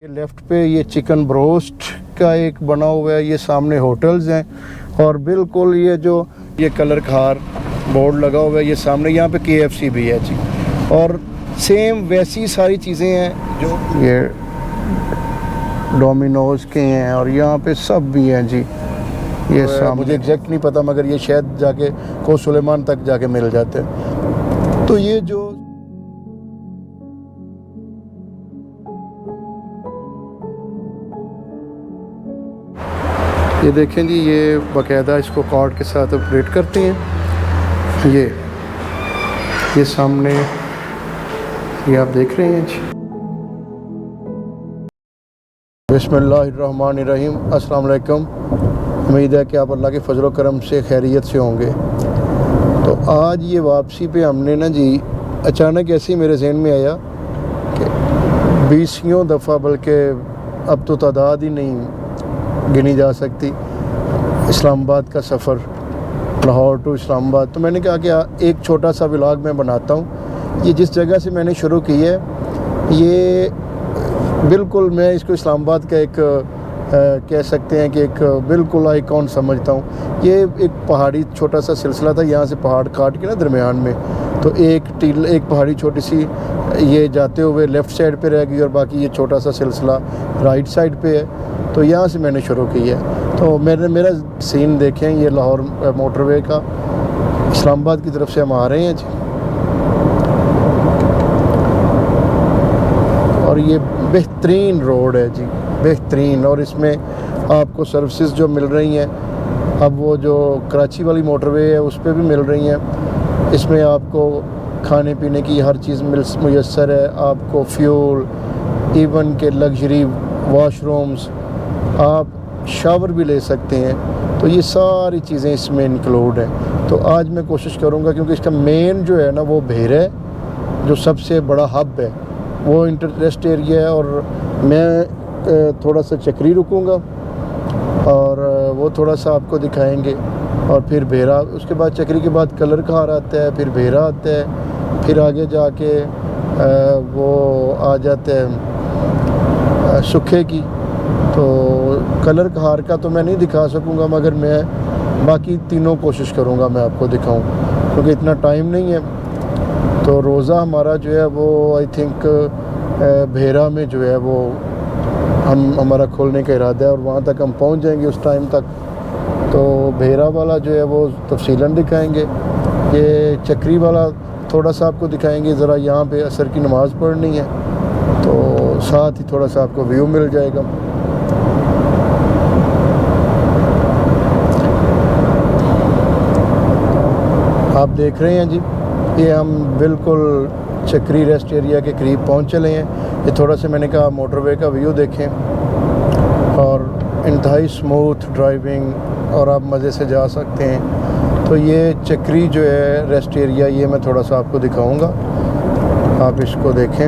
ये लेफ़्ट पे ये चिकन ब्रोस्ट का एक बना हुआ है, ये सामने होटल्स हैं और बिल्कुल ये जो ये कलर खार बोर्ड लगा हुआ है, ये सामने यहाँ पे KFC भी है जी। और सेम वैसी सारी चीज़ें हैं जो ये डोमिनोज़ के हैं और यहाँ पे सब भी हैं जी। ये सामने मुझे एग्जैक्ट नहीं पता मगर ये शायद जाके को सुलेमान तक जाके मिल जाते हैं। तो ये जो ये देखें जी, ये बाकायदा इसको कार्ड के साथ ऑपरेट करते हैं। ये सामने ये आप देख रहे हैं जी। बिस्मिल्लाहिर्रहमानिर्रहीम, अस्सलाम वालेकुम। उम्मीद है कि आप अल्लाह के फजल व करम से खैरियत से होंगे। तो आज ये वापसी पे हमने ना जी अचानक ऐसे ही मेरे जहन में आया कि 20 दफ़ा, बल्कि अब तो तादाद ही नहीं गिनी जा सकती, इस्लामाबाद का सफ़र, लाहौर टू इस्लामाबाद। तो मैंने कहा कि एक छोटा सा व्लॉग मैं बनाता हूँ। ये जिस जगह से मैंने शुरू की है, ये बिल्कुल मैं इसको इस्लामाबाद का एक कह सकते हैं कि एक बिल्कुल आइकॉन समझता हूँ। ये एक पहाड़ी छोटा सा सिलसिला था, यहाँ से पहाड़ काट के ना दरमियान में तो एक पहाड़ी छोटी सी ये जाते हुए लेफ़्ट साइड पे रह गई और बाकी ये छोटा सा सिलसिला राइट साइड पे है। तो यहाँ से मैंने शुरू की है। तो मेरा सीन देखें, ये लाहौर मोटरवे का, इस्लामाबाद की तरफ से हम आ रहे हैं जी। और ये बेहतरीन रोड है जी, बेहतरीन। और इसमें आपको सर्विसेज जो मिल रही हैं, अब वो जो कराची वाली मोटरवे है उस पर भी मिल रही हैं। इसमें आपको खाने पीने की हर चीज़ मुयस्सर है, आपको फ्यूल, इवन के लग्जरी वॉशरूम्स, आप शावर भी ले सकते हैं। तो ये सारी चीज़ें इसमें इंक्लूड हैं। तो आज मैं कोशिश करूँगा, क्योंकि इसका मेन जो है ना वो भेर है, जो सबसे बड़ा हब है, वो इंटरेस्ट एरिया है। और मैं थोड़ा सा चक्री रुकूँगा और वो थोड़ा सा आपको दिखाएंगे। और फिर भेरा, उसके बाद चक्री के बाद कलर खार आता है, फिर भेरा आता है, फिर आगे जाके वो आ जाते हैं सुखे की। तो कलर खार का तो मैं नहीं दिखा सकूँगा, मगर मैं बाकी तीनों कोशिश करूँगा मैं आपको दिखाऊँ, क्योंकि इतना टाइम नहीं है। तो रोज़ा हमारा जो है वो आई थिंक भेरा में जो है वो हमारा खोलने का इरादा है और वहाँ तक हम पहुँच जाएंगे उस टाइम तक। तो भेरा वाला जो है वो तफसीलन दिखाएंगे, ये चक्री वाला थोड़ा सा आपको दिखाएंगे। ज़रा यहाँ पे असर की नमाज़ पढ़नी है तो साथ ही थोड़ा सा आपको व्यू मिल जाएगा। आप देख रहे हैं जी, ये हम बिल्कुल चक्री रेस्ट एरिया के करीब पहुँच चले हैं। ये थोड़ा सा मैंने कहा मोटरवे का व्यू देखें और इंतहाई स्मूथ ड्राइविंग, और आप मज़े से जा सकते हैं। तो ये चक्री जो है रेस्ट एरिया, ये मैं थोड़ा सा आपको दिखाऊंगा, आप इसको देखें।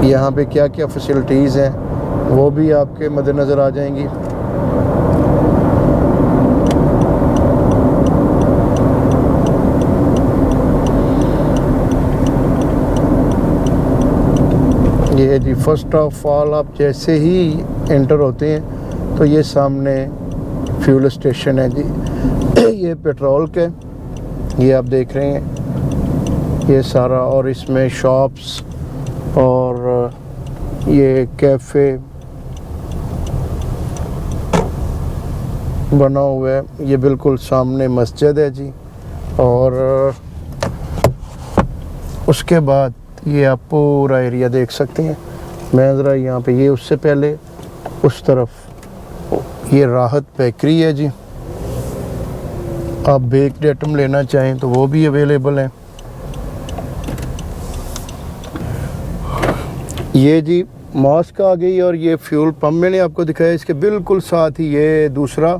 यहाँ पे क्या क्या फैसिलिटीज़ हैं वो भी आपके मद्देनज़र आ जाएंगी। ये जी फर्स्ट ऑफ ऑल आप जैसे ही एंटर होते हैं तो ये सामने फ्यूल स्टेशन है जी। ये पेट्रोल के, ये आप देख रहे हैं ये सारा, और इसमें शॉप्स और ये कैफ़े बना हुआ है। ये बिल्कुल सामने मस्जिद है जी। और उसके बाद ये आप पूरा एरिया देख सकते हैं। मैं ज़रा यहाँ पे, ये उससे पहले उस तरफ ये राहत बेकरी है जी। आप बेक्ड आइटम लेना चाहें तो वो भी अवेलेबल हैं। ये जी मॉस्क आ गई और ये फ्यूल पंप मैंने आपको दिखाया। इसके बिल्कुल साथ ही ये दूसरा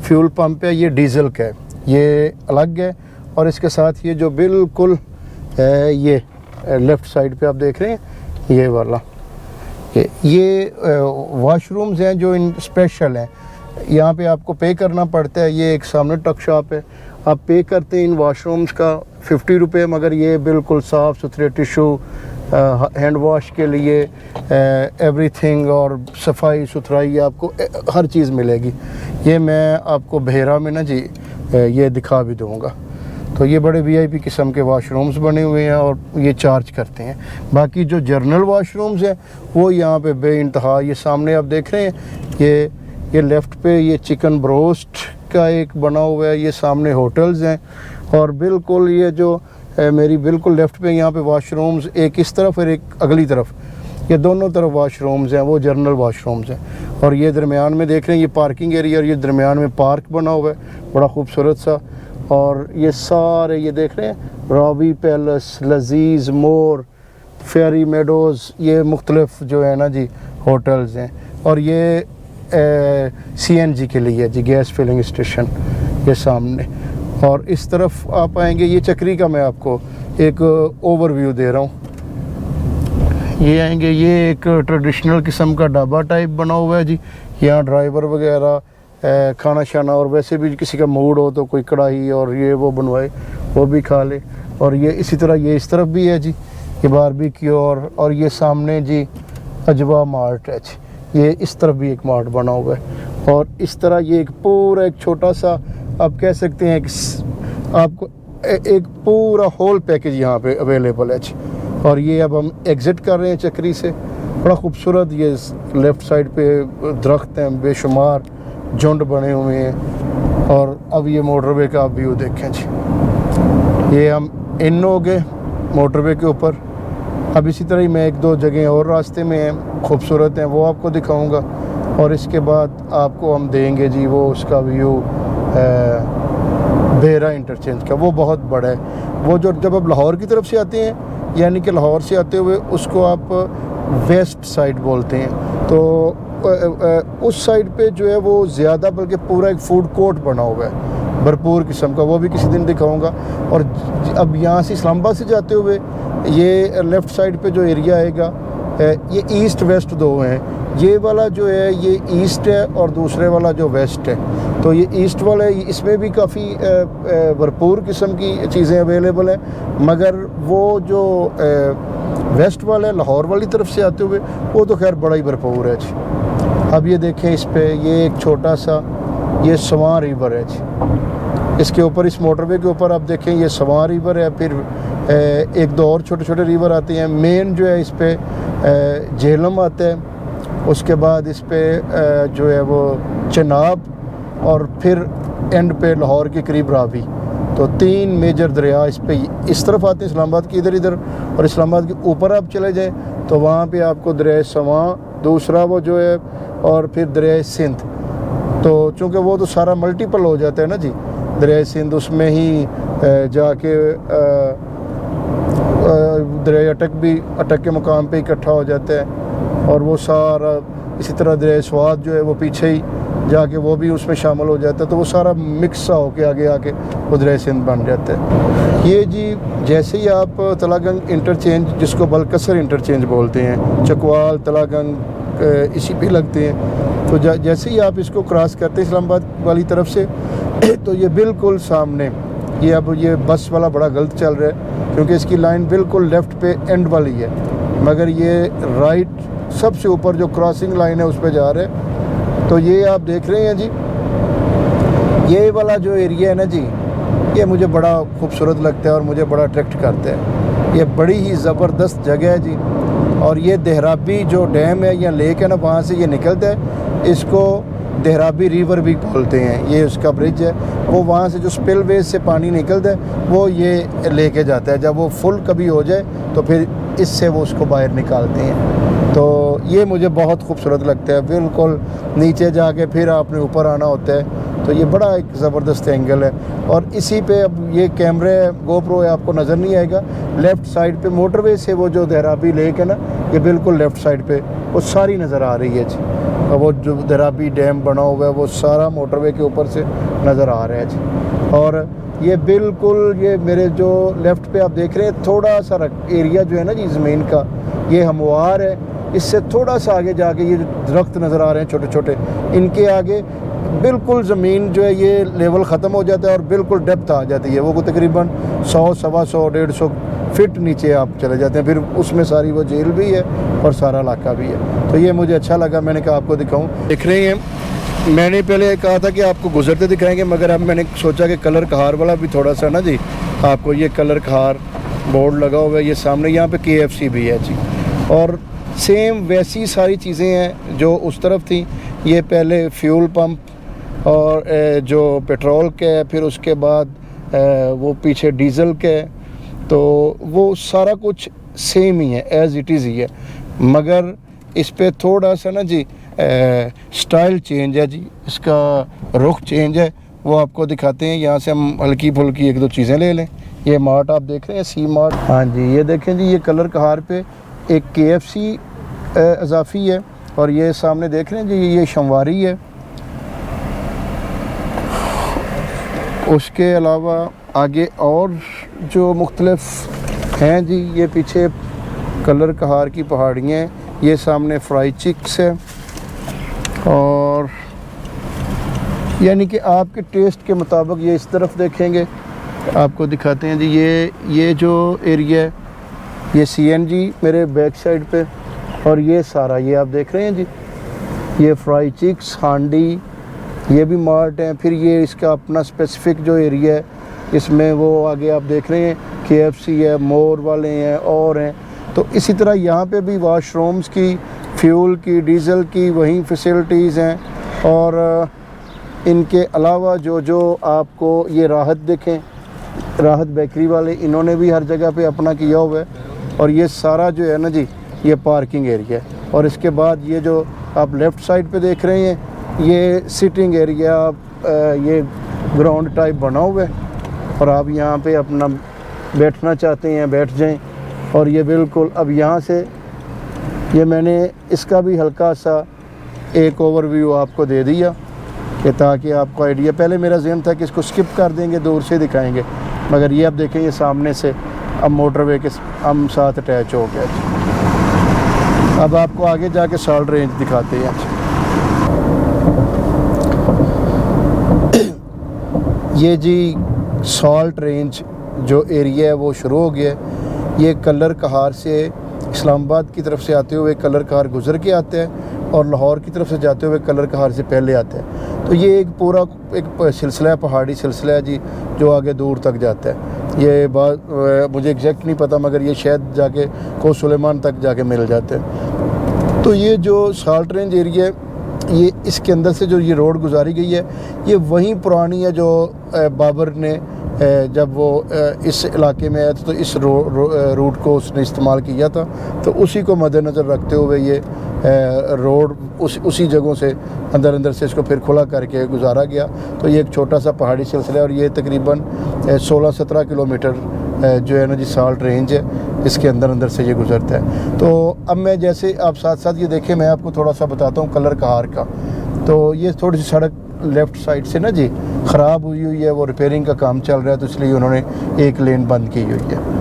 फ्यूल पंप है, ये डीज़ल का है, ये अलग है। और इसके साथ ये जो बिल्कुल ये लेफ़्ट साइड पे आप देख रहे हैं ये वाला, ये वॉशरूम्स हैं जो इन स्पेशल हैं। यहाँ पे आपको पे करना पड़ता है। ये एक सामने ट्रक शॉप है आप पे करते हैं इन वाशरूम्स का 50 रुपये, मगर ये बिल्कुल साफ़ सुथरे टिशू, हैंड वॉश के लिए एवरीथिंग और सफाई सुथराई आपको हर चीज़ मिलेगी। ये मैं आपको बहेरा में ना जी ये दिखा भी दूँगा। तो ये बड़े वीआईपी किस्म के वाशरूम्स बने हुए हैं और ये चार्ज करते हैं। बाकी जो जर्नल वाशरूम्स हैं वो यहाँ पे बेइंतहा, ये सामने आप देख रहे हैं, ये लेफ़्ट पे ये चिकन ब्रोस्ट का एक बना हुआ है, ये सामने होटल्स हैं और बिल्कुल ये जो मेरी बिल्कुल लेफ़्ट पे यहाँ पे वाशरूम्स एक इस तरफ और एक अगली तरफ, ये दोनों तरफ वाशरूम्स हैं, वो जर्नल वाशरूम्स हैं। और ये दरमियान में देख रहे हैं ये पार्किंग एरिया और ये दरमियान में पार्क बना हुआ है बड़ा खूबसूरत सा। और ये सारे ये देख रहे हैं रॉबी पैलेस, लजीज़, मोर, फेरी मेडोज़, ये मुख्तलिफ जो है ना जी होटल्स हैं। और ये CNG के लिए जी गैस फिलिंग स्टेशन ये सामने। और इस तरफ आप आएंगे, ये चक्री का मैं आपको एक ओवरव्यू दे रहा हूँ। ये आएंगे, ये एक ट्रेडिशनल किस्म का ढाबा टाइप बना हुआ है जी। यहाँ ड्राइवर वगैरह खाना शाना, और वैसे भी किसी का मूड हो तो कोई कढ़ाई और ये वो बनवाए वो भी खा ले। और ये इसी तरह ये इस तरफ भी है जी, ये बारबेक्यू। और ये सामने जी अजवा मार्ट है जी, ये इस तरफ भी एक मार्ट बना हुआ है। और इस तरह ये एक पूरा एक छोटा सा आप कह सकते हैं कि आपको एक पूरा होल पैकेज यहाँ पे अवेलेबल है जी। और ये अब हम एग्ज़िट कर रहे हैं चक्री से। बड़ा खूबसूरत ये लेफ़्ट साइड पे दरख्त हैं बेशुमार, झुंड बने हुए हैं। और अब ये मोटरवे का व्यू देखें जी, ये हम इन हो गए मोटरवे के ऊपर। अब इसी तरह ही मैं एक दो जगह और रास्ते में हैं खूबसूरत हैं, वो आपको दिखाऊंगा। और इसके बाद आपको हम देंगे जी वो उसका व्यू बेहरा इंटरचेंज का, वो बहुत बड़ा है। वो जो जब आप लाहौर की तरफ से आते हैं, यानी कि लाहौर से आते हुए उसको आप वेस्ट साइड बोलते हैं, तो उस साइड पे जो है वो ज़्यादा, बल्कि पूरा एक फूड कोर्ट बना हुआ है भरपूर किस्म का, वो भी किसी दिन दिखाऊंगा। और अब यहाँ से इस्लामाबाद से जाते हुए ये लेफ़्ट साइड पे जो एरिया आएगा, ये ईस्ट वेस्ट दो हैं। ये वाला जो है ये ईस्ट है और दूसरे वाला जो वेस्ट है। तो ये ईस्ट वाला है, इसमें भी काफ़ी भरपूर किस्म की चीज़ें अवेलेबल हैं, मगर वो जो वेस्ट वाला है लाहौर वाली तरफ से आते हुए, वो तो खैर बड़ा ही भरपूर है जी। अब ये देखें इस पे ये एक छोटा सा ये सवां रिवर है जी। इसके ऊपर इस मोटरवे के ऊपर आप देखें ये सवां रिवर है, फिर एक दो और छोटे छोटे रिवर आते हैं। मेन जो है इस पे झेलम आता है, उसके बाद इस पे जो है वो चनाब, और फिर एंड पे लाहौर के करीब रावी। तो तीन मेजर दरिया इस पे इस तरफ आते हैं, इस्लामाबाद की इधर। और इस्लामाबाद के ऊपर आप चले जाएं तो वहाँ पे आपको दरिया सवां दूसरा वो जो है, और फिर दरिया सिंध। तो चूँकि वो तो सारा मल्टीपल हो जाता है ना जी, दरिया सिंध उसमें ही जाके दरिया अटक के मुकाम पे इकट्ठा हो जाता है। और वो सारा इसी तरह दरिया स्वात जो है वो पीछे ही जाके वो भी उसमें शामिल हो जाता है। तो वो सारा मिक्स सा होके आगे आके वो दरिया सिंध बन जाता है। ये जी जैसे ही आप तलागंग इंटरचेंज, जिसको बलकसर इंटरचेंज बोलते हैं, चकवाल तलागंग इसी पे लगते हैं, तो जैसे ही आप इसको क्रॉस करते हैं इस्लामाबाद वाली तरफ से, तो ये बिल्कुल सामने ये अब ये बस वाला बड़ा गलत चल रहा है, क्योंकि इसकी लाइन बिल्कुल लेफ़्ट पे एंड वाली है, मगर ये राइट सबसे ऊपर जो क्रॉसिंग लाइन है उस पर जा रहे हैं। तो ये आप देख रहे हैं जी, ये वाला जो एरिया है ना जी, ये मुझे बड़ा खूबसूरत लगता है और मुझे बड़ा अट्रैक्ट करता है। ये बड़ी ही ज़बरदस्त जगह है जी। और ये देहराबी जो डैम है या लेक है ना, वहाँ से ये निकलता है, इसको देहराबी रिवर भी बोलते हैं। ये उसका ब्रिज है, वो वहाँ से जो स्पिलवेज से पानी निकलता है वो ये लेके जाता है। जब वो फुल कभी हो जाए तो फिर इससे वो उसको बाहर निकालते हैं। तो ये मुझे बहुत खूबसूरत लगता है। बिल्कुल नीचे जाके फिर आपने ऊपर आना होता है, तो ये बड़ा एक ज़बरदस्त एंगल है। और इसी पे अब ये कैमरे गोप्रो है, आपको नज़र नहीं आएगा, लेफ़्ट साइड पे मोटरवे से वो जो देहराबी लेक है ना, ये बिल्कुल लेफ़्ट साइड पे वो सारी नज़र आ रही है जी। और वो जो देहराबी डैम बना हुआ है वो सारा मोटरवे के ऊपर से नज़र आ रहा है जी। और ये बिल्कुल ये मेरे जो लेफ़्ट पे आप देख रहे हैं थोड़ा सा एरिया जो है ना जी ज़मीन का, ये हमवार है। इससे थोड़ा सा आगे जाके ये जो दरख्त नज़र आ रहे हैं छोटे छोटे, इनके आगे बिल्कुल ज़मीन जो है ये लेवल ख़त्म हो जाता है और बिल्कुल डेप्थ आ जाती है, वो तकरीबन 100, 125, 150 फिट नीचे आप चले जाते हैं। फिर उसमें सारी वो झील भी है और सारा इलाका भी है। तो ये मुझे अच्छा लगा, मैंने कहा आपको दिखाऊं। दिख रहे हैं, मैंने पहले कहा था कि आपको गुजरते दिखाएंगे, मगर अब मैंने सोचा कि कलर कहार वाला भी थोड़ा सा ना जी, आपको ये कलर कहार बोर्ड लगा हुआ है, ये सामने यहाँ पे KFC भी है जी, और सेम वैसी सारी चीज़ें हैं जो उस तरफ थी। ये पहले फ्यूल पंप और जो पेट्रोल के है, फिर उसके बाद वो पीछे डीज़ल के है, तो वो सारा कुछ सेम ही है, एज़ इट इज़ ही है, मगर इस पे थोड़ा सा ना जी स्टाइल चेंज है जी, इसका रुख चेंज है, वो आपको दिखाते हैं। यहाँ से हम हल्की फुल्की एक दो चीज़ें ले लें। ये मार्ट आप देख रहे हैं, सी मार्ट, हाँ जी, ये देखें जी, ये कलर कहार पे एक KFC इजाफी है, और ये सामने देख रहे हैं जी, ये शमवारी है। उसके अलावा आगे और जो मुख्तलिफ हैं जी, ये पीछे कलर कहार की पहाड़ियाँ हैं, ये सामने फ्राई चिक्स है, और यानी कि आपके टेस्ट के मुताबिक ये इस तरफ देखेंगे, आपको दिखाते हैं जी। ये जो एरिया है, ये CNG मेरे बैक साइड पे, और ये सारा ये आप देख रहे हैं जी, ये फ्राई चिक्स, हांडी, ये भी मार्ट है। फिर ये इसका अपना स्पेसिफिक जो एरिया है, इसमें वो आगे आप देख रहे हैं KFC है, मोर वाले हैं और हैं। तो इसी तरह यहाँ पे भी वाशरूम्स की, फ्यूल की, डीज़ल की वहीं फैसिलिटीज़ हैं, और इनके अलावा जो आपको ये राहत देखें, राहत बेकरी वाले, इन्होंने भी हर जगह पे अपना किया हुआ है। और ये सारा जो है ना जी, ये पार्किंग एरिया है। और इसके बाद ये जो आप लेफ़्ट साइड पे देख रहे हैं, ये सिटिंग एरिया, ये ग्राउंड टाइप बना हुआ है, और आप यहाँ पे अपना बैठना चाहते हैं बैठ जाएं। और ये बिल्कुल अब यहाँ से ये मैंने इसका भी हल्का सा एक ओवरव्यू आपको दे दिया कि ताकि आपको आइडिया, पहले मेरा ज़हन था कि इसको स्किप कर देंगे, दूर से दिखाएंगे, मगर ये अब देखें, ये सामने से अब मोटरवे के हम साथ अटैच हो गया। अब आपको आगे जाके साल्ट रेंज दिखाते हैं। ये जी साल्ट रेंज जो एरिया है वो शुरू हो गया है। ये कलर कहार से इस्लामाबाद की तरफ से आते हुए कलर कहार गुजर के आते हैं, और लाहौर की तरफ से जाते हुए कलर कहार से पहले आते हैं। तो ये एक पूरा एक सिलसिला है, पहाड़ी सिलसिला है जी, जो आगे दूर तक जाता है। ये बात मुझे एग्जैक्ट नहीं पता, मगर ये शायद जाके को सुलेमान तक जाके मिल जाते हैं। तो ये जो साल्ट रेंज एरिया है, ये इसके अंदर से जो ये रोड गुजारी गई है, ये वहीं पुरानी है जो बाबर ने जब वो इस इलाके में आया था, तो इस रूट को उसने इस्तेमाल किया था। तो उसी को मद्देनज़र रखते हुए ये रोड उसी जगहों से अंदर से इसको फिर खुला करके गुजारा गया। तो ये एक छोटा सा पहाड़ी सिलसिला है, और ये तकरीबन 16-17 किलोमीटर जो है ना जी साल्ट रेंज है, इसके अंदर से ये गुजरता है। तो अब मैं जैसे आप साथ साथ ये देखें, मैं आपको थोड़ा सा बताता हूँ कलर कहार का। तो ये थोड़ी सी सड़क लेफ़्ट साइड से ना जी ख़राब हुई है, वो रिपेयरिंग का काम चल रहा है, तो इसलिए उन्होंने एक लेन बंद की हुई है।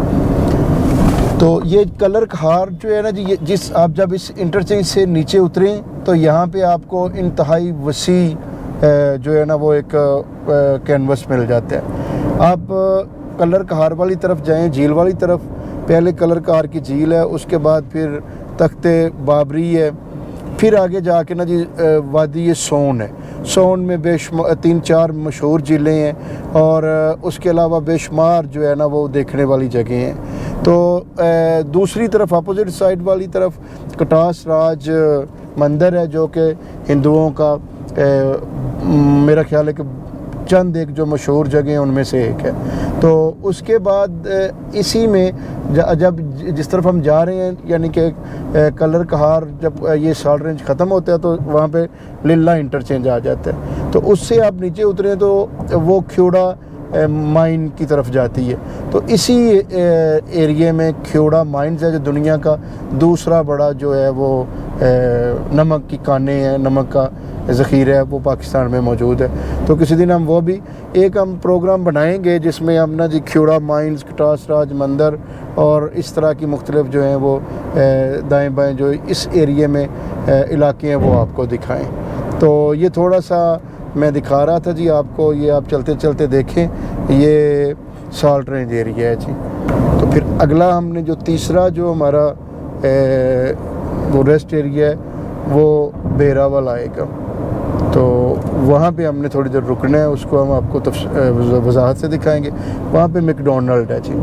तो ये कलर कहार जो है ना जी, ये आप जब इस इंटरचेंज से नीचे उतरें, तो यहाँ पे आपको इंतहाई वसी जो है ना वो एक कैनवस मिल जाता है। आप कलर कहार वाली तरफ जाएं, झील वाली तरफ, पहले कलर कहार की झील है, उसके बाद फिर तख्ते बाबरी है, फिर आगे जाके ना जी वादी ये सोन है। सोन में 3-4 मशहूर झीलें हैं, और उसके अलावा बेशुमार जो है ना वो देखने वाली जगह हैं। तो दूसरी तरफ अपोजिट साइड वाली तरफ कटास राज मंदिर है, जो कि हिंदुओं का मेरा ख्याल है कि चंद एक जो मशहूर जगह हैं उनमें से एक है। तो उसके बाद इसी में जब जिस तरफ हम जा रहे हैं, यानी कि कलर कहार जब ये साल्ट रेंज ख़त्म होता है, तो वहाँ पे लिल्ला इंटरचेंज आ जाता है। तो उससे आप नीचे उतरें तो वो ख्योड़ा माइन की तरफ जाती है। तो इसी एरिया में ख्योड़ा माइंस है, जो दुनिया का दूसरा बड़ा जो है वो नमक की कानें हैं, नमक का ज़ख़ीरा है, वो पाकिस्तान में मौजूद है। तो किसी दिन हम वो भी एक हम प्रोग्राम बनाएंगे, जिसमें हम ना जी ख्योड़ा माइंस, कटास राज मंदिर और इस तरह की मुख्तलिफ जो हैं वो दाएं बाएं जो इस एरिए में इलाके हैं वो आपको दिखाएं। तो ये थोड़ा सा मैं दिखा रहा था जी आपको, ये आप चलते चलते देखें, ये साल्ट रेंज एरिया है जी। तो फिर अगला हमने जो तीसरा जो हमारा वो रेस्ट एरिया है वो बेरावल आएगा। तो वहाँ पे हमने थोड़ी देर रुकना है, उसको हम आपको वजाहत से दिखाएंगे। वहाँ पे मैकडोनल्ड है जी,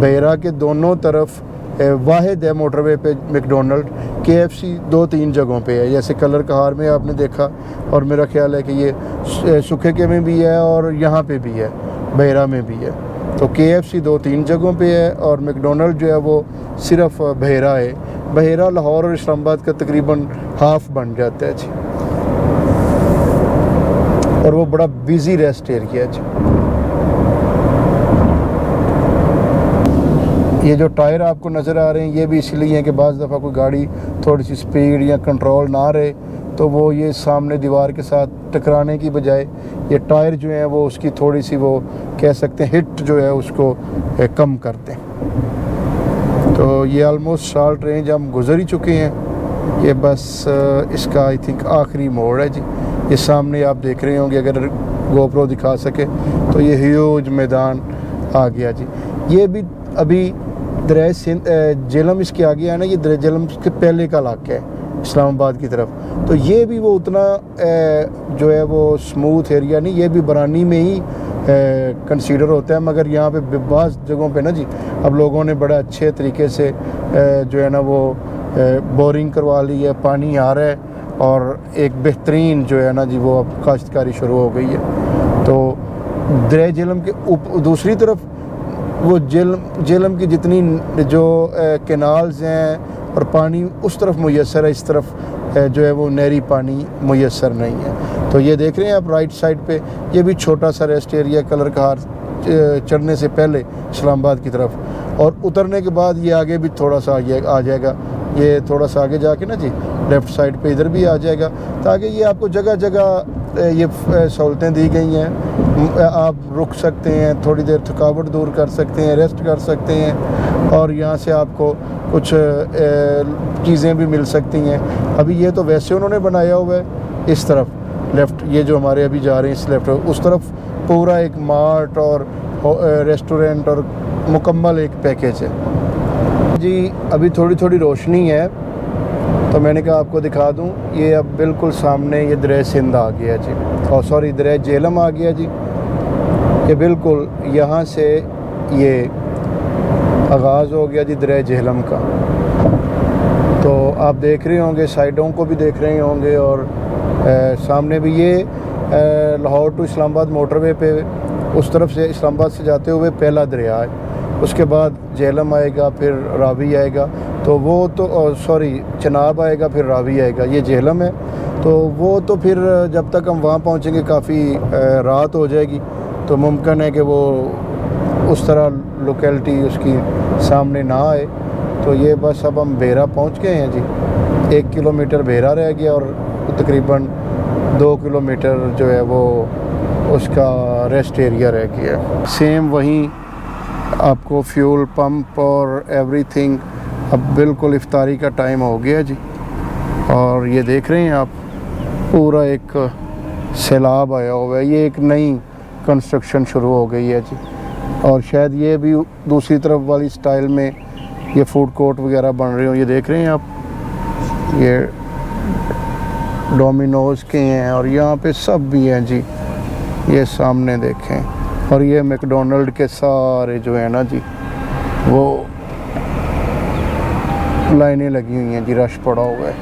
बेरा के दोनों तरफ वाहिद है मोटरवे पे मैकडोनल्ड। KFC 2-3 जगहों पे है, जैसे कलर कहार में आपने देखा, और मेरा ख्याल है कि ये सुखे के में भी है और यहाँ पे भी है, बेरा में भी है। तो KFC 2-3 जगहों पे है और मैकडोनल्ड जो है वो सिर्फ बहेरा है। बहेरा लाहौर और इस्लामाबाद का तकरीबन हाफ बन जाता है जी, और वो बड़ा बिजी रेस्ट एरिया है जी। ये जो टायर आपको नज़र आ रहे हैं ये भी इसलिए हैं कि बाज़ दफ़ा कोई गाड़ी थोड़ी सी स्पीड या कंट्रोल ना रहे तो वो ये सामने दीवार के साथ टकराने की बजाय ये टायर जो हैं वो उसकी थोड़ी सी वो कह सकते हैं हिट जो है उसको कम करते हैं। तो ये आलमोस्ट साल्ट रेंज हम गुजर ही चुके हैं। ये बस इसका आई थिंक आखिरी मोड़ है जी। ये सामने आप देख रहे होंगे, अगर गोप्रो दिखा सके तो ये ह्यूज मैदान आ गया जी। ये भी अभी दरिया सिंध जेहलम इसके आगे है ना, ये दरिया जेहलम के पहले का इलाका है इस्लामाबाद की तरफ। तो ये भी वो उतना जो है वो स्मूथ एरिया नहीं, ये भी बरानी में ही कंसीडर होता है। मगर यहाँ पे बाज़ जगहों पे ना जी अब लोगों ने बड़ा अच्छे तरीके से जो है ना वो बोरिंग करवा ली है, पानी आ रहा है और एक बेहतरीन जो है ना जी वो अब काश्तकारी शुरू हो गई है। तो दरिया जेहलम के दूसरी तरफ वो जेहलम की जितनी जो कैनाल्स हैं और पानी उस तरफ मुयसर है, इस तरफ जो है वो नहरी पानी मुयसर नहीं है। तो ये देख रहे हैं आप राइट साइड पे, ये भी छोटा सा रेस्ट एरिया कलर कहार चढ़ने से पहले इस्लामाबाद की तरफ, और उतरने के बाद ये आगे भी थोड़ा सा आ जाएगा। ये थोड़ा सा आगे जाके ना जी लेफ़्ट साइड पे इधर भी आ जाएगा, ताकि ये आपको जगह जगह ये सहूलतें दी गई हैं। आप रुक सकते हैं, थोड़ी देर थकावट दूर कर सकते हैं, रेस्ट कर सकते हैं, और यहाँ से आपको कुछ चीज़ें भी मिल सकती हैं। अभी ये तो वैसे उन्होंने बनाया हुआ है, इस तरफ लेफ़्ट, ये जो हमारे अभी जा रहे हैं इस लेफ़्ट, उस तरफ पूरा एक मार्ट और रेस्टोरेंट और मुकम्मल एक पैकेज है जी। अभी थोड़ी थोड़ी रोशनी है तो मैंने कहा आपको दिखा दूं। ये अब बिल्कुल सामने ये दरिया सिंध आ गया जी, और सॉरी दरिया जेहलम आ गया जी। ये बिल्कुल यहाँ से ये आगाज़ हो गया जी दरिया जेहलम का। तो आप देख रहे होंगे, साइडों को भी देख रहे होंगे, और सामने भी ये लाहौर टू इस्लामाबाद मोटरवे पे उस तरफ से इस्लामाबाद से जाते हुए पहला दरिया है। उसके बाद जेहलम आएगा, फिर रावी आएगा, तो वो तो सॉरी चनाब आएगा, फिर रावी आएगा, ये जेहलम है। तो वो तो फिर जब तक हम वहाँ पहुँचेंगे काफ़ी रात हो जाएगी, तो मुमकिन है कि वो उस तरह लोकेलिटी उसकी सामने ना आए। तो ये बस अब हम बेरा पहुँच गए हैं जी। 1 किलोमीटर बेरा रह गया और तकरीबन 2 किलोमीटर जो है वो उसका रेस्ट एरिया रह गया। सेम वहीं आपको फ्यूल पंप और एवरीथिंग। अब बिल्कुल इफ्तारी का टाइम हो गया जी, और ये देख रहे हैं आप पूरा एक सैलाब आया हुआ है। ये एक नई कंस्ट्रक्शन शुरू हो गई है जी, और शायद ये भी दूसरी तरफ वाली स्टाइल में ये फूड कोर्ट वगैरह बन रहे हो। ये देख रहे हैं आप, ये डोमिनोज़ के हैं और यहाँ पे सब भी हैं जी, ये सामने देखें। और ये मैकडोनल्ड के सारे जो है ना जी वो लाइनें लगी हुई हैं जी, रश पड़ा हुआ है।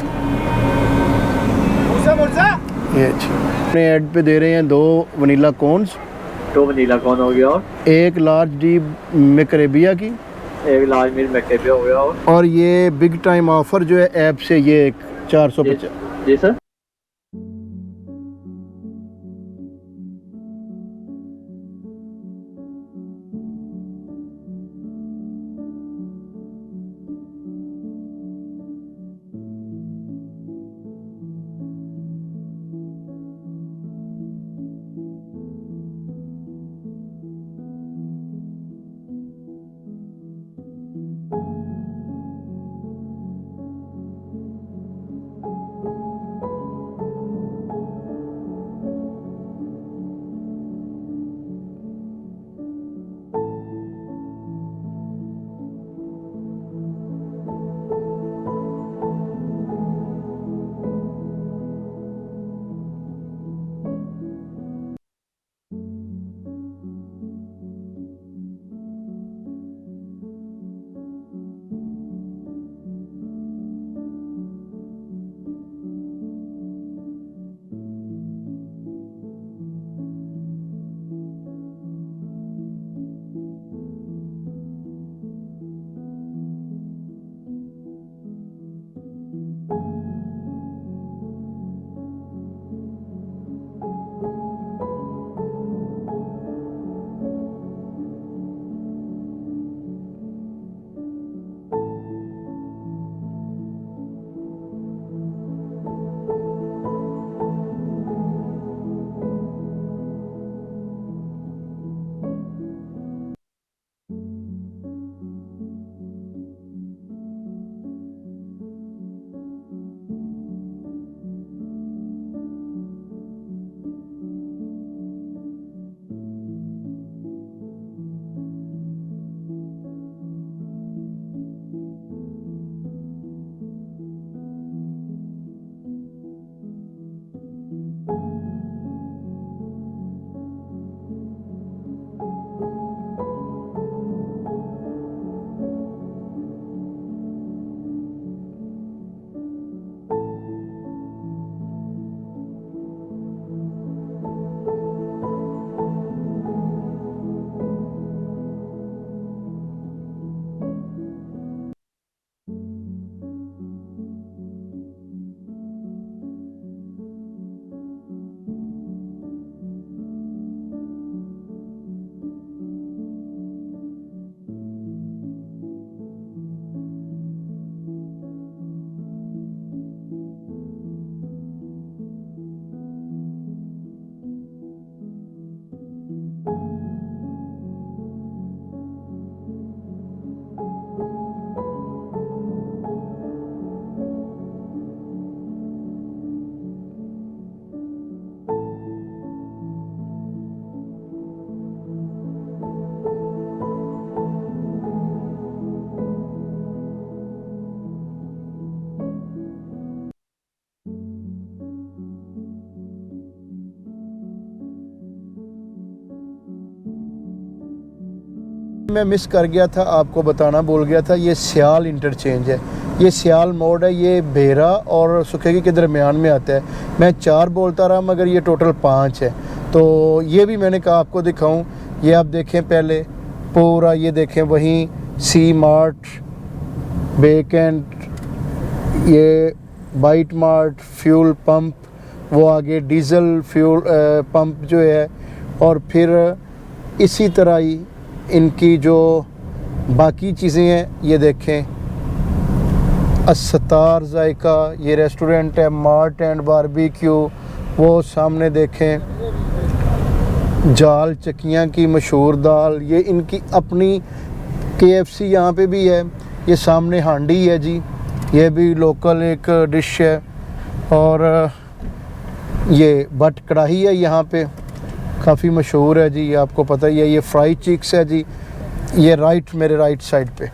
ये जी अपने ऐड पे दे रहे हैं 2 वनीला कोन्स। 2 वनीला कौन हो गया, और 1 लार्ज डी मैकरेबिया की, 1 लार्ज मिल मैकडेविया हो गया, और ये बिग टाइम ऑफर जो है ऐप से ये 450। जी सर। मैं मिस कर गया था, आपको बताना भूल गया था, ये सियाल इंटरचेंज है, ये सियाल मोड़ है, ये बेरा और सुखेगी के दरमियान में आता है। मैं 4 बोलता रहा मगर ये टोटल 5 है। तो ये भी मैंने कहा आपको दिखाऊं। ये आप देखें पहले पूरा, ये देखें वहीं सी मार्ट, बेकेंट, ये बाइट मार्ट, फ्यूल पंप, वो आगे डीज़ल फ्यूल पंप जो है, और फिर इसी तरह ही इनकी जो बाकी चीज़ें हैं ये देखें, अस्तार जायका ये रेस्टोरेंट है, मार्ट एंड बारबेक्यू, वो सामने देखें, जाल चकियाँ की मशहूर दाल, ये इनकी अपनी KFC यहाँ पे भी है। ये सामने हांडी है जी, ये भी लोकल एक डिश है। और ये बट कढ़ाई है यहाँ पे, काफ़ी मशहूर है जी, ये आपको पता ही है। ये फ्राई चिक्स है जी, ये मेरे राइट साइड पे।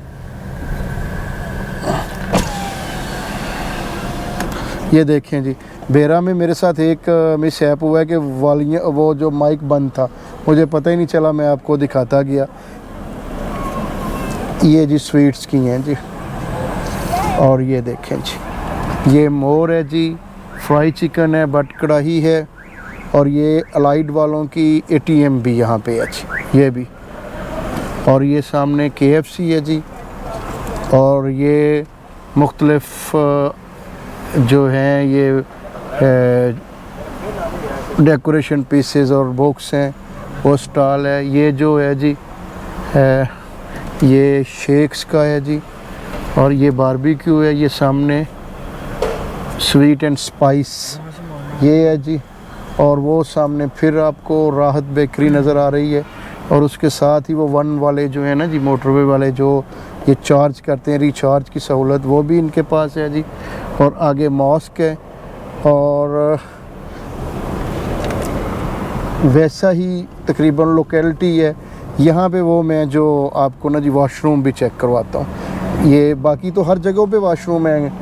ये देखें जी, बेरा में मेरे साथ एक मिस हैप हुआ है कि वो जो माइक बंद था, मुझे पता ही नहीं चला, मैं आपको दिखाता गया। ये जी स्वीट्स की हैं जी, और ये देखें जी, ये मोर है जी, फ्राई चिकन है, बट कढ़ाई है, और ये अलाइड वालों की ATM भी यहाँ पे है जी, ये भी। और ये सामने KFC है जी, और ये मुख्तलिफ जो हैं ये डेकोरेशन पीसेस और बॉक्स हैं, वो स्टॉल है। ये जो है जी ये शेक्स का है जी, और ये बारबेक्यू है, ये सामने स्वीट एंड स्पाइस ये है जी। और वो सामने फिर आपको राहत बेकरी नज़र आ रही है, और उसके साथ ही वो 1 वाले जो है ना जी, मोटरवे वाले जो ये चार्ज करते हैं, रिचार्ज की सहूलत, वो भी इनके पास है जी। और आगे मॉस्क है, और वैसा ही तकरीबन लोकेलिटी है यहाँ पे। वो मैं जो आपको ना जी वॉशरूम भी चेक करवाता हूँ। ये बाकी तो हर जगहों पे वॉशरूम हैं,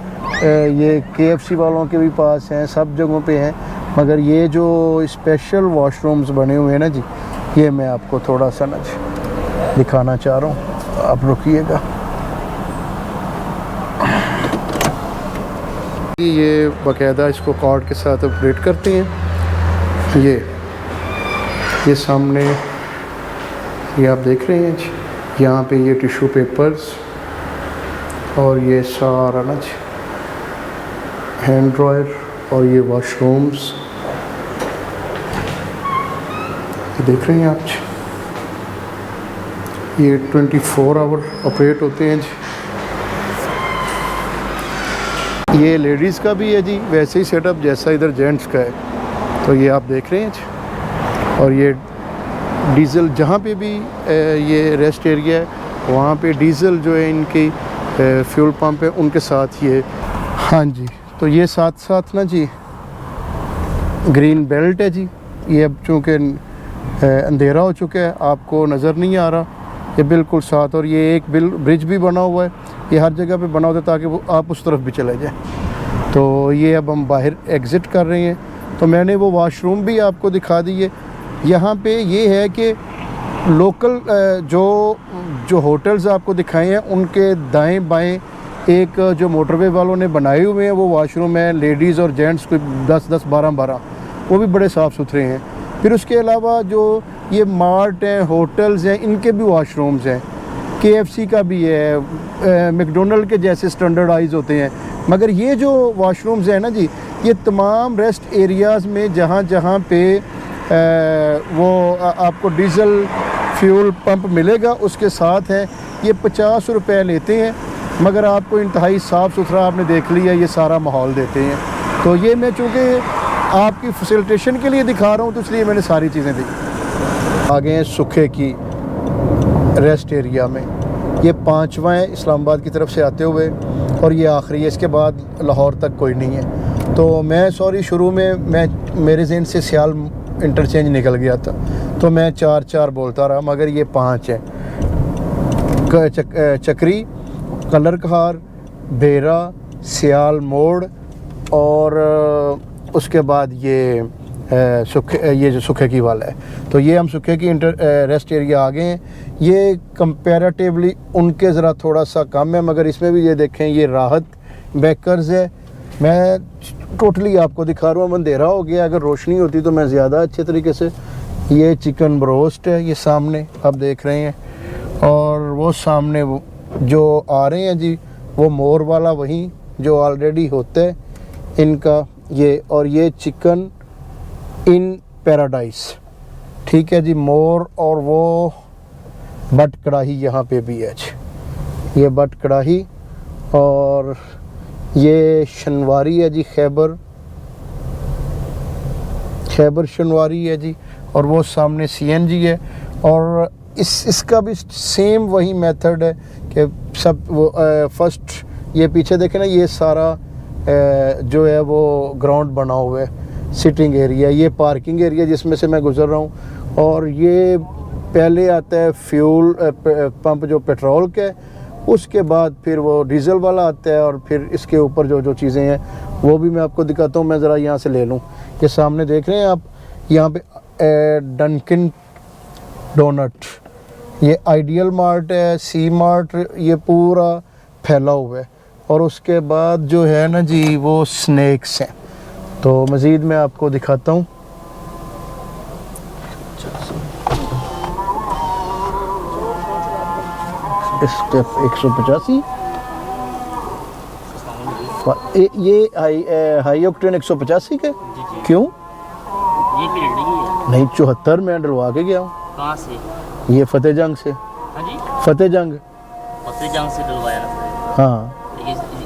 ये KFC वालों के भी पास हैं, सब जगहों पे हैं, मगर ये जो स्पेशल वॉशरूम्स बने हुए हैं ना जी, ये मैं आपको थोड़ा सा ना जी दिखाना चाह रहा हूँ, आप रुकिएगा। ये बाकायदा इसको कार्ड के साथ ऑपरेट करते हैं। ये सामने ये आप देख रहे हैं जी, यहाँ पे ये टिश्यू पेपर्स, और ये सारा ना जी हैंड ड्रायर, और ये वॉशरूम्स देख रहे हैं आप जी, ये 24 आवर ऑपरेट होते हैं जी। ये लेडीज़ का भी है जी, वैसे ही सेटअप जैसा इधर जेंट्स का है, तो ये आप देख रहे हैं जी। और ये डीज़ल जहाँ पे भी ये रेस्ट एरिया है, वहाँ पे डीज़ल जो है इनकी फ्यूल पंप है, उनके साथ ये। हाँ जी, तो ये साथ साथ ना जी ग्रीन बेल्ट है जी, ये अब चूँकि अंधेरा हो चुका है, आपको नज़र नहीं आ रहा, ये बिल्कुल साथ। और ये एक ब्रिज भी बना हुआ है, ये हर जगह पे बना होता है ताकि वो आप उस तरफ भी चले जाएं। तो ये अब हम बाहर एग्ज़िट कर रहे हैं, तो मैंने वो वॉशरूम भी आपको दिखा दिए। यहाँ पे ये है कि लोकल जो होटल्स आपको दिखाए हैं, उनके दाएं बाएं एक जो मोटरवे वालों ने बनाए हुए हैं वो वॉशरूम है, लेडीज़ और जेंट्स कोई 10-10, 12-12, वो भी बड़े साफ़ सुथरे हैं। फिर उसके अलावा जो ये मार्ट हैं, होटल्स हैं, इनके भी वॉशरूम्स हैं, KFC का भी है, मैकडोनल्ड के जैसे स्टैंडर्डाइज होते हैं। मगर ये जो वॉशरूम्स हैं ना जी, ये तमाम रेस्ट एरियाज़ में जहाँ जहाँ पे वो आपको डीज़ल फ्यूल पंप मिलेगा, उसके साथ है। ये 50 रुपये लेते हैं, मगर आपको इंतहाई साफ़ सुथरा, आपने देख लिया, ये सारा माहौल देते हैं। तो ये मैं चूँकि आपकी फैसिलिटेशन के लिए दिखा रहा हूँ, तो इसलिए मैंने सारी चीज़ें दी। आगे हैं सुखे की रेस्ट एरिया में, ये 5वां है इस्लामाबाद की तरफ से आते हुए, और ये आखिरी है, इसके बाद लाहौर तक कोई नहीं है। तो मैं शुरू में मेरे जहन से सियाल इंटरचेंज निकल गया था, तो मैं 4 बोलता रहा, मगर ये 5 है। चक्री, कलर कहार, बेरा, सियाल मोड़, और उसके बाद ये ये जो सुखे की वाला है। तो ये हम सुखे की रेस्ट एरिया आ गए हैं। ये कंपैरेटिवली उनके ज़रा थोड़ा सा कम है, मगर इसमें भी ये देखें ये राहत बेकर्स है। मैं टोटली आपको दिखा रहा हूँ, अंधेरा हो गया, अगर रोशनी होती तो मैं ज़्यादा अच्छे तरीके से। ये चिकन ब्रोस्ट है, ये सामने आप देख रहे हैं, और वो सामने वो जो आ रहे हैं जी वो मोर वाला वहीं जो ऑलरेडी होता है इनका ये, और ये चिकन इन पैराडाइस, ठीक है जी, मोर। और वो बट कढ़ाई यहाँ पे भी है जी, ये बट कढ़ाई। और ये शनवारी है जी, खैबर शनवारी है जी। और वो सामने सीएनजी है। और इसका भी सेम वही मेथड है कि सब वो फर्स्ट ये पीछे देखें ना, ये सारा जो है वो ग्राउंड बना हुआ है, सिटिंग एरिया, ये पार्किंग एरिया जिसमें से मैं गुज़र रहा हूँ। और ये पहले आता है फ्यूल पंप जो पेट्रोल का है, उसके बाद फिर वो डीजल वाला आता है, और फिर इसके ऊपर जो चीज़ें हैं वो भी मैं आपको दिखाता हूँ। मैं ज़रा यहाँ से ले लूँ, ये सामने देख रहे हैं आप, यहाँ पे डंकिन डोनट, ये आइडियल मार्ट है, सी मार्ट, ये पूरा फैला हुआ है। और उसके बाद जो है ना जी वो स्नैक्स हैं। तो मज़ीद मैं आपको दिखाता हूँ। स्टेप 185, ये हाई ऑक्टेन 185 का क्यों? ये भी रेडी है। नहीं 74 में डलवा के गया हूँ। कहाँ से? ये फतेह जंग से। हाँ जी, फतेह जंग से डलवाया ना सर। हाँ,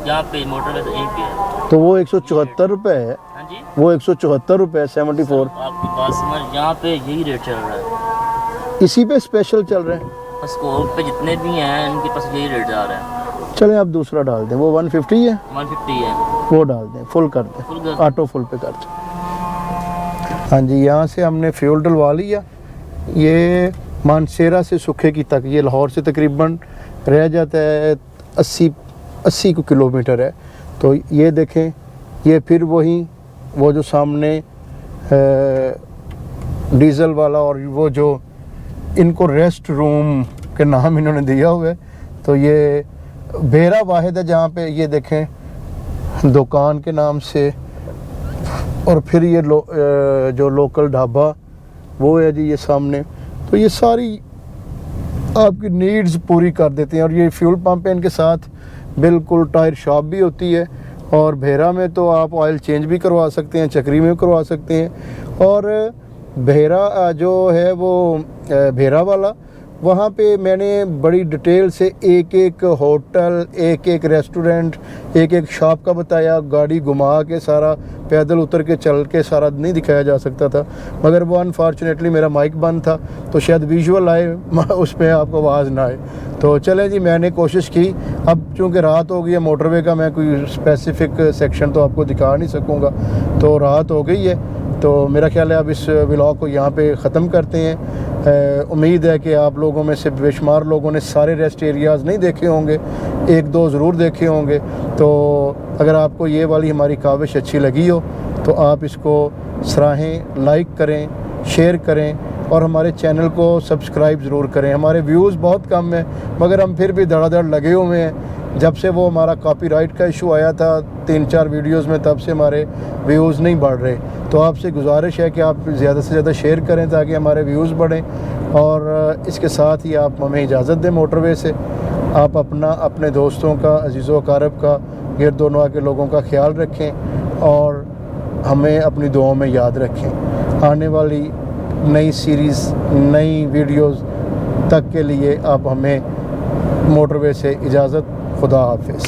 यहाँ पे मोटर तो यहीं पे है। तो वो 174 रुपये है। हाँ जी, वो 174 रुपये 74। आपकी बात समझ, यहाँ पे यही रेट चल रहा है। इसी पे स्पेशल चल रहे हैं। स्कोप पे जितने भी हैं इनके पास यही रेट आ रहा है। चलें आप दूसरा डाल दें, वो 150 है, 150 है। वो डाल दें, फुल कर फुल दें, कर। ऑटो फुल पे कर दें। हाँ जी, यहाँ से हमने फ्यूल डलवा लिया। ये मानसेरा से सुखे की तक, ये लाहौर से तकरीबन रह जाता है 80 किलोमीटर है। तो ये देखें, ये फिर वही वो जो सामने डीज़ल वाला, और वो जो इनको रेस्ट रूम के नाम इन्होंने दिया हुआ है। तो ये बेरा वाहिद है जहाँ पे ये देखें दुकान के नाम से। और फिर ये जो लोकल ढाबा वो है जी ये सामने। तो ये सारी आपकी नीड्स पूरी कर देते हैं। और ये फ्यूल पंप है, इनके साथ बिल्कुल टायर शॉप भी होती है। और भेरा में तो आप ऑयल चेंज भी करवा सकते हैं, चक्री में भी करवा सकते हैं। और भेरा जो है वो भेरा वाला, वहाँ पे मैंने बड़ी डिटेल से एक एक होटल, एक एक रेस्टोरेंट, एक एक शॉप का बताया। गाड़ी घुमा के सारा पैदल उतर के चल के सारा नहीं दिखाया जा सकता था, मगर वो अनफॉर्चुनेटली मेरा माइक बंद था, तो शायद विजुअल आए उसमें आपको आवाज़ ना आए। तो चलें जी, मैंने कोशिश की। अब चूँकि रात हो गई है, मोटरवे का मैं कोई स्पेसिफिक सेक्शन तो आपको दिखा नहीं सकूँगा, तो रात हो गई है। तो मेरा ख्याल है अब इस व्लॉग को यहाँ पे ख़त्म करते हैं। उम्मीद है कि आप लोगों में से बेशुमार लोगों ने सारे रेस्ट एरियाज़ नहीं देखे होंगे, एक दो ज़रूर देखे होंगे। तो अगर आपको ये वाली हमारी काविश अच्छी लगी हो तो आप इसको सराहें, लाइक करें, शेयर करें, और हमारे चैनल को सब्सक्राइब ज़रूर करें। हमारे व्यूज़ बहुत कम हैं, मगर हम फिर भी धड़ाधड़ लगे हुए हैं। जब से वो हमारा कॉपीराइट का इशू आया था 3-4 वीडियोस में, तब से हमारे व्यूज़ नहीं बढ़ रहे। तो आपसे गुजारिश है कि आप ज़्यादा से ज़्यादा शेयर करें ताकि हमारे व्यूज़ बढ़ें। और इसके साथ ही आप हमें इजाज़त दें मोटरवे से। आप अपना, अपने दोस्तों का, अजीज़ो अकारब का, गिरदोनवा के लोगों का ख्याल रखें और हमें अपनी दुआओं में याद रखें। आने वाली नई सीरीज़, नई वीडियोज़ तक के लिए आप हमें मोटरवे से इजाज़त। खुदा हाफिज़।